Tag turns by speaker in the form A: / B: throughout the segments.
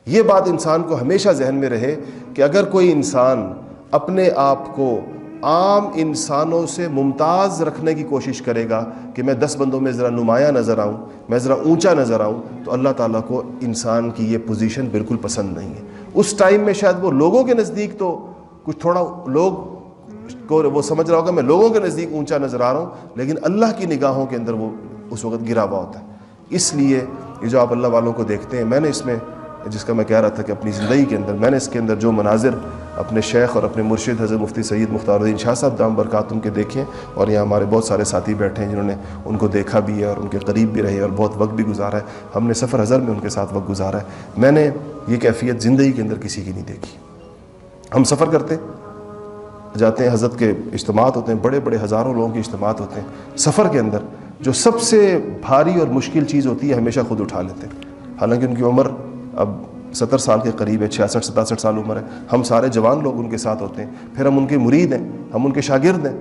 A: یہ بات انسان کو ہمیشہ ذہن میں رہے کہ اگر کوئی انسان اپنے آپ کو عام انسانوں سے ممتاز رکھنے کی کوشش کرے گا کہ میں 10 بندوں میں ذرا نمایاں نظر آؤں، میں ذرا اونچا نظر آؤں، تو اللہ تعالیٰ کو انسان کی یہ پوزیشن بالکل پسند نہیں ہے۔ اس ٹائم میں شاید وہ لوگوں کے نزدیک تو کچھ تھوڑا لوگ کو وہ سمجھ رہا ہوگا میں لوگوں کے نزدیک اونچا نظر آ رہا ہوں، لیکن اللہ کی نگاہوں کے اندر وہ اس وقت گرا ہوا ہوتا ہے۔ اس لیے یہ جو آپ اللہ والوں کو دیکھتے ہیں، میں نے اس میں جس کا میں کہہ رہا تھا کہ اپنی زندگی کے اندر میں نے اس کے اندر جو مناظر اپنے شیخ اور اپنے مرشد حضرت مفتی سید مختار الدین شاہ صاحب دام برکاتہم کے دیکھے، اور یہاں ہمارے بہت سارے ساتھی بیٹھے ہیں جنہوں نے ان کو دیکھا بھی ہے اور ان کے قریب بھی رہے اور بہت وقت بھی گزارا ہے، ہم نے سفر حضر میں ان کے ساتھ وقت گزارا ہے۔ میں نے یہ کیفیت زندگی کے اندر کسی کی نہیں دیکھی۔ ہم سفر کرتے جاتے ہیں، حضرت کے اجتماعات ہوتے ہیں، بڑے بڑے ہزاروں لوگوں کے اجتماعات ہوتے ہیں، سفر کے اندر جو سب سے بھاری اور مشکل چیز ہوتی ہے ہمیشہ خود اٹھا لیتے ہیں، حالانکہ ان کی عمر اب 70 سال کے قریب ہے، 66-67 سال عمر ہے، ہم سارے جوان لوگ ان کے ساتھ ہوتے ہیں، پھر ہم ان کے مرید ہیں، ہم ان کے شاگرد ہیں،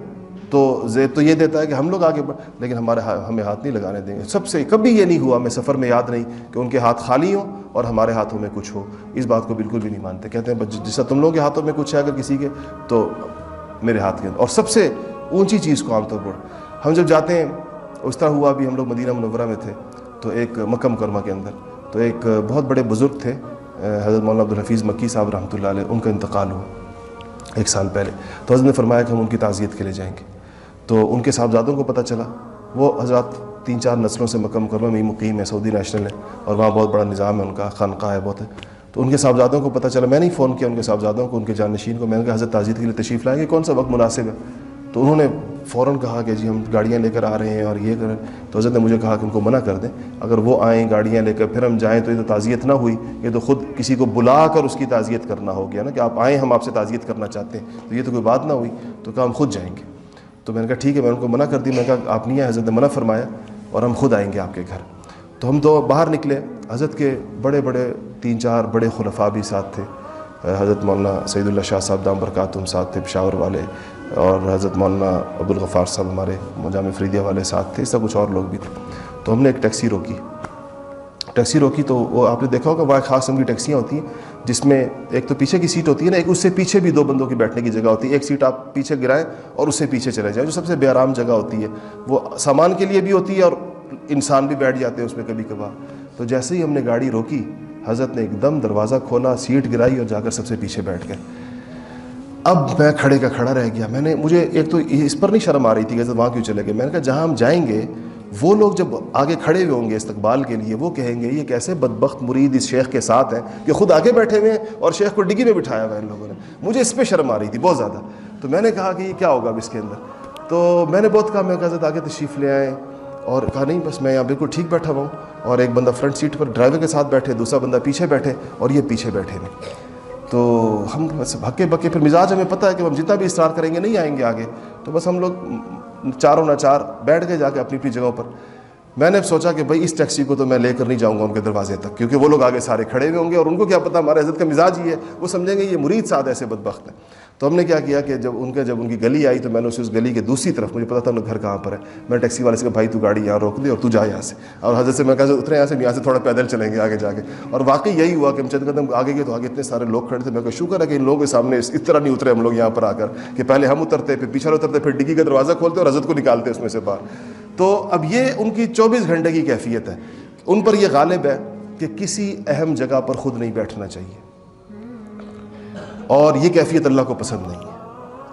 A: تو یہ دیتا ہے کہ ہم لوگ آگے لیکن ہمیں ہاتھ نہیں لگانے دیں گے۔ سب سے کبھی یہ نہیں ہوا، میں سفر میں یاد نہیں کہ ان کے ہاتھ خالی ہوں اور ہمارے ہاتھوں میں کچھ ہو، اس بات کو بالکل بھی نہیں مانتے۔ کہتے ہیں جس طرح تم لوگوں کے ہاتھوں میں کچھ ہے اگر کسی کے، تو میرے ہاتھ کے اندر۔ اور سب سے اونچی چیز کو عام طور پر ہم جب جاتے ہیں، اس طرح ہوا بھی ہم لوگ مدینہ منورہ میں تھے، تو ایک مکہ مکرمہ کے اندر تو ایک بہت بڑے بزرگ تھے حضرت مولانا عبدالحفیظ مکی صاحب رحمۃ اللہ علیہ، ان کا انتقال ہوا 1 سال پہلے، تو حضرت نے فرمایا کہ ہم ان کی تعزیت کے لیے جائیں گے۔ تو ان کے صاحبزادوں کو پتہ چلا، وہ حضرات 3-4 نسلوں سے مکہ مکرمہ میں ہی مقیم ہے، سعودی نیشنل ہے، اور وہاں بہت بڑا نظام ہے ان کا، خانقاہ ہے بہت ہے۔ تو ان کے صاحبزادوں کو پتہ چلا، میں نے فون کیا ان کے صاحبزادوں کو، ان کے جانشین کو، میں نے کہا حضرت تعزیت کے لیے تشریف لائیں گے، کون سا وقت مناسب ہے؟ تو انہوں نے فوراً کہا کہ جی ہم گاڑیاں لے کر آ رہے ہیں اور یہ کریں۔ تو حضرت نے مجھے کہا کہ ان کو منع کر دیں، اگر وہ آئیں گاڑیاں لے کر پھر ہم جائیں تو یہ تو تعزیت نہ ہوئی، یہ تو خود کسی کو بلا کر اس کی تعزیت کرنا ہو گیا نا، کہ آپ آئیں ہم آپ سے تعزیت کرنا چاہتے ہیں، تو یہ تو کوئی بات نہ ہوئی۔ تو کہا ہم خود جائیں گے۔ تو میں نے کہا ٹھیک ہے، میں ان کو منع کر دی، میں نے کہا آپ نہیں آئے، حضرت نے منع فرمایا اور ہم خود آئیں گے آپ کے گھر۔ تو ہم تو باہر نکلے، حضرت کے بڑے بڑے 3-4 بڑے خلفاء بھی ساتھ تھے، حضرت مولانا سعید اللہ شاہ صاحب دام برکاتہم ساتھ تھے پشاور والے، اور حضرت مولانا عبدالغفار صاحب ہمارے جامع فریدیہ والے ساتھ تھے، اس طرح کچھ اور لوگ بھی تھے۔ تو ہم نے ایک ٹیکسی روکی تو وہ آپ نے دیکھا ہوگا وہاں خاص قسم کی ٹیکسیاں ہوتی ہیں جس میں ایک تو پیچھے کی سیٹ ہوتی ہے نا، ایک اس سے پیچھے بھی 2 بندوں کی بیٹھنے کی جگہ ہوتی ہے، ایک سیٹ آپ پیچھے گرائیں اور اس سے پیچھے چلے جائیں، جو سب سے بے آرام جگہ ہوتی ہے، وہ سامان کے لیے بھی ہوتی ہے اور انسان بھی بیٹھ جاتے ہیں اس میں کبھی کبھار۔ تو جیسے ہی ہم نے گاڑی روکی، حضرت نے ایک دم دروازہ کھولا، سیٹ گرائی اور جا کر سب سے پیچھے بیٹھ گئے۔ اب میں کھڑے کا کھڑا رہ گیا، مجھے ایک تو اس پر نہیں شرم آ رہی تھی کہ وہاں کیوں چلے گئے، میں نے کہا جہاں ہم جائیں گے وہ لوگ جب آگے کھڑے ہوئے ہوں گے استقبال کے لیے، وہ کہیں گے یہ کیسے بدبخت مرید اس شیخ کے ساتھ ہیں کہ خود آگے بیٹھے ہوئے ہیں اور شیخ کو ڈگی میں بٹھایا ہوا ہے ان لوگوں نے۔ مجھے اس پہ شرم آ رہی تھی بہت زیادہ، تو میں نے کہا کہ یہ کیا ہوگا اب اس کے اندر۔ تو میں نے بہت کہا، میں کہا حضرت آگے تشریف لے آئیں، اور کہا نہیں بس میں یہاں بالکل ٹھیک بیٹھا ہوا ہوں، اور ایک بندہ فرنٹ سیٹ پر ڈرائیور کے ساتھ بیٹھے، دوسرا بندہ پیچھے بیٹھے اور یہ پیچھے بیٹھے ہوئے۔ تو ہم بس بھکے بکے، پھر مزاج ہمیں پتہ ہے کہ ہم جتنا بھی اصرار کریں گے نہیں آئیں گے آگے، تو بس ہم لوگ چاروں نہ چار بیٹھ گئے جا کے اپنی جگہوں پر۔ میں نے سوچا کہ بھائی اس ٹیکسی کو تو میں لے کر نہیں جاؤں گا ان کے دروازے تک، کیونکہ وہ لوگ آگے سارے کھڑے ہوئے ہوں گے اور ان کو کیا پتہ ہمارے حضرت کا مزاج ہی ہے، وہ سمجھیں گے یہ مرید ساتھ ایسے بدبخت ہیں۔ تو ہم نے کیا کیا کہ جب ان کی گلی آئی تو میں نے اس گلی کے دوسری طرف، مجھے پتا تھا ان کا گھر کہاں پر ہے، میں نے ٹیکسی والے سے کہا بھائی تو گاڑی یہاں روک دے اور تو جا یہاں سے، اور حضرت سے میں کہا اترے یہاں سے تھوڑا پیدل چلیں گے آگے جا کے۔ اور واقعی یہی ہوا کہ ہم چند قدم آگے گئے تو آگے اتنے سارے لوگ کھڑے تھے، میں کہا شکر ہے کہ ان لوگوں کے سامنے اس طرح نہیں اترے ہم لوگ یہاں پر آ کر کہ پہلے ہم اترتے پھر پیچھے اترتے پھر ڈگی کا دروازہ کھولتے اور حضرت کو نکالتے اس میں سے باہر۔ تو اب یہ ان کی 24 گھنٹے کی کیفیت ہے، ان پر یہ غالب ہے کہ کسی اہم جگہ پر خود نہیں بیٹھنا چاہیے، اور یہ کیفیت اللہ کو پسند نہیں ہے۔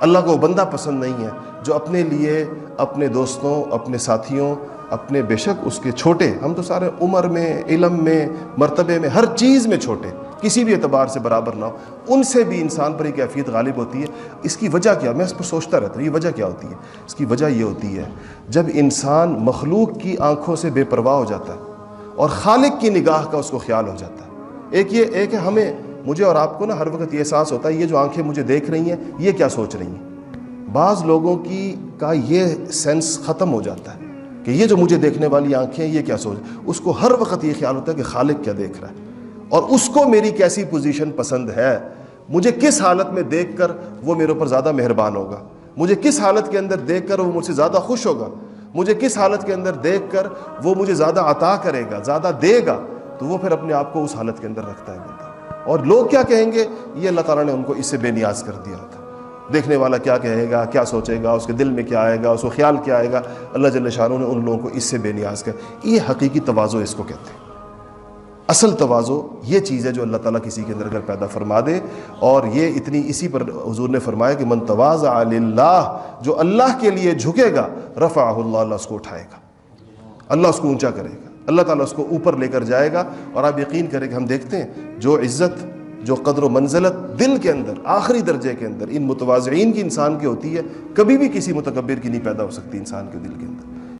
A: اللہ کو وہ بندہ پسند نہیں ہے جو اپنے لیے، اپنے دوستوں، اپنے ساتھیوں، اپنے بے شک اس کے چھوٹے، ہم تو سارے عمر میں، علم میں، مرتبے میں، ہر چیز میں چھوٹے، کسی بھی اعتبار سے برابر نہ ہو، ان سے بھی انسان پر یہ کیفیت غالب ہوتی ہے۔ اس کی وجہ کیا، میں اس پر سوچتا رہتا ہوں یہ وجہ کیا ہوتی ہے۔ اس کی وجہ یہ ہوتی ہے جب انسان مخلوق کی آنکھوں سے بے پرواہ ہو جاتا ہے اور خالق کی نگاہ کا اس کو خیال ہو جاتا ہے۔ ایک ہے مجھے اور آپ کو نا ہر وقت یہ احساس ہوتا ہے یہ جو آنکھیں مجھے دیکھ رہی ہیں یہ کیا سوچ رہی ہیں۔ بعض لوگوں کا یہ سینس ختم ہو جاتا ہے کہ یہ جو مجھے دیکھنے والی آنکھیں یہ کیا سوچ، اس کو ہر وقت یہ خیال ہوتا ہے کہ خالق کیا دیکھ رہا ہے اور اس کو میری کیسی پوزیشن پسند ہے، مجھے کس حالت میں دیکھ کر وہ میرے اوپر زیادہ مہربان ہوگا، مجھے کس حالت کے اندر دیکھ کر وہ مجھ سے زیادہ خوش ہوگا، مجھے کس حالت کے اندر دیکھ کر وہ مجھے زیادہ عطا کرے گا، زیادہ دے گا، تو وہ پھر اپنے آپ کو اس حالت کے اندر رکھتا ہے بندہ۔ اور لوگ کیا کہیں گے یہ اللہ تعالیٰ نے ان کو اس سے بے نیاز کر دیا ہوتا. دیکھنے والا کیا کہے گا، کیا سوچے گا، اس کے دل میں کیا آئے گا، اس کو خیال کیا آئے گا، اللہ جل شانہ نے ان لوگوں کو اس سے بے نیاز کر. یہ حقیقی تواضع اس کو کہتے ہیں. اصل تواضع یہ چیز ہے جو اللہ تعالیٰ کسی کے اندر اگر پیدا فرما دے. اور یہ اتنی اسی پر حضور نے فرمایا کہ من تواضع للہ، جو اللہ کے لیے جھکے گا رفعہ اللہ، اللہ اس کو اٹھائے گا، اللہ اس کو اونچا کرے گا، اللہ تعالیٰ اس کو اوپر لے کر جائے گا. اور آپ یقین کریں کہ ہم دیکھتے ہیں جو عزت، جو قدر و منزلت دل کے اندر آخری درجے کے اندر ان متواضعین کی انسان کی ہوتی ہے، کبھی بھی کسی متکبر کی نہیں پیدا ہو سکتی انسان کے دل کے اندر.